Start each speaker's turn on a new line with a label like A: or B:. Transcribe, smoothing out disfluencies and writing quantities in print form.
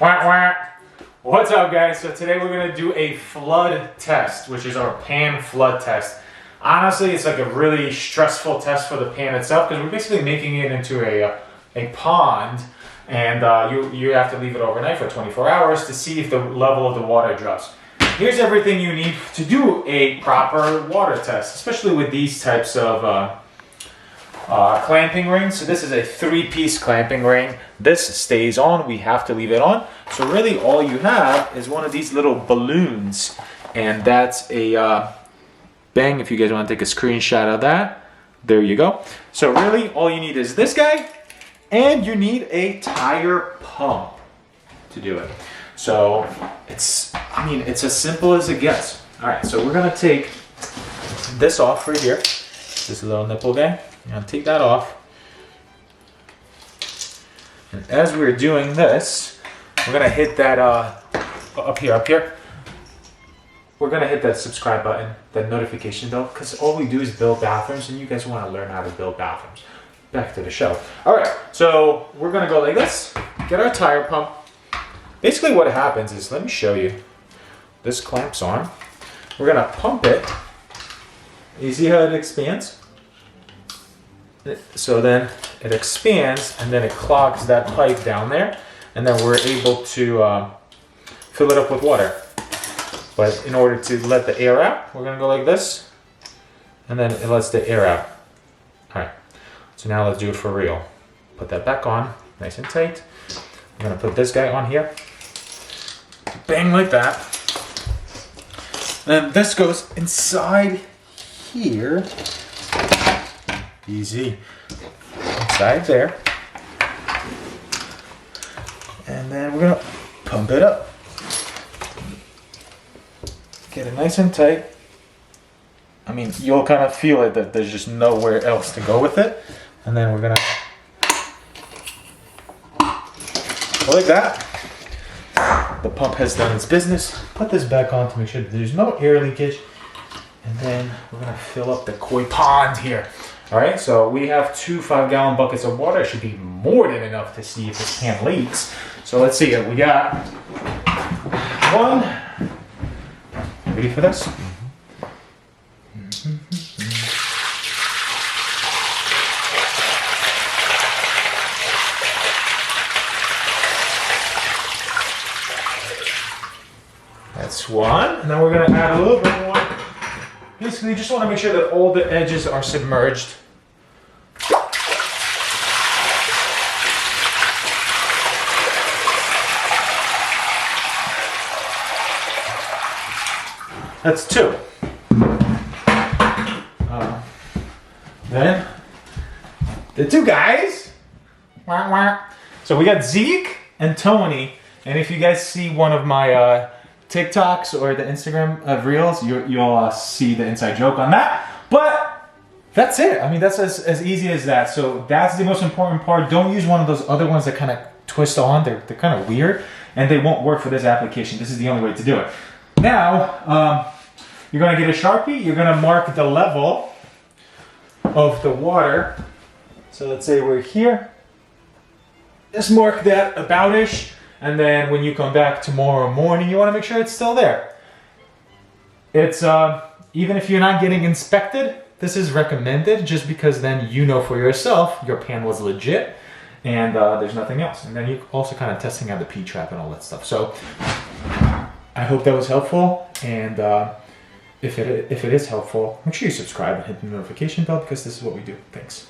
A: Wah, wah. What's up, guys? So today we're gonna do a flood test, which is our pan flood test. Honestly, it's like a really stressful test for the pan itself because we're basically making it into a pond, and you have to leave it overnight for 24 hours to see if the level of the water drops. Here's everything you need to do a proper water test, especially with these types of clamping rings. So this is a 3-piece clamping ring. This stays on, we have to leave it on. So really all you have is one of these little balloons, and that's a bang, if you guys want to take a screenshot of that, there you go. So really all you need is this guy, and you need a tire pump to do it. So it's as simple as it gets. All right, so we're gonna take this off right here, this little nipple guy. I'm gonna take that off. And as we're doing this, we're gonna hit that up here. We're gonna hit that subscribe button, that notification bell, because all we do is build bathrooms, and you guys want to learn how to build bathrooms. Back to the show. All right, so we're gonna go like this. Get our tire pump. Basically, what happens is, let me show you. This clamps on. We're gonna pump it. You see how it expands? So then it expands, and then it clogs that pipe down there, and then we're able to fill it up with water. But in order to let the air out, we're gonna go like this, and then it lets the air out. All right, so now let's do it for real. Put that back on, nice and tight. I'm gonna put this guy on here. Bang, like that. And this goes inside here. Easy. Inside there. And then we're gonna pump it up. Get it nice and tight. I mean, you'll kind of feel it that there's just nowhere else to go with it. And then we're gonna go like that. The pump has done its business. Put this back on to make sure that there's no air leakage. And then we're gonna fill up the koi pond here. All right, so we have 2 5-gallon buckets of water. It should be more than enough to see if this pan leaks. So let's see, we got 1. Ready for this? That's 1, and then we're gonna add a little bit more. Basically, you just want to make sure that all the edges are submerged. That's 2. Then the 2 guys. Wah, wah. So we got Zeke and Tony, and if you guys see one of my TikToks or the Instagram reels, you'll see the inside joke on that. But that's it. I mean, that's as easy as that. So that's the most important part. Don't use one of those other ones that kind of twist on. They're kind of weird, and they won't work for this application. This is the only way to do it. Now, you're going to get a Sharpie. You're going to mark the level of the water. So let's say we're here. Just mark that about-ish. And then when you come back tomorrow morning, you want to make sure it's still there. It's, even if you're not getting inspected, this is recommended just because then you know for yourself your pan was legit and there's nothing else. And then you're also kind of testing out the P-trap and all that stuff. So I hope that was helpful. And if it is helpful, make sure you subscribe and hit the notification bell because this is what we do. Thanks.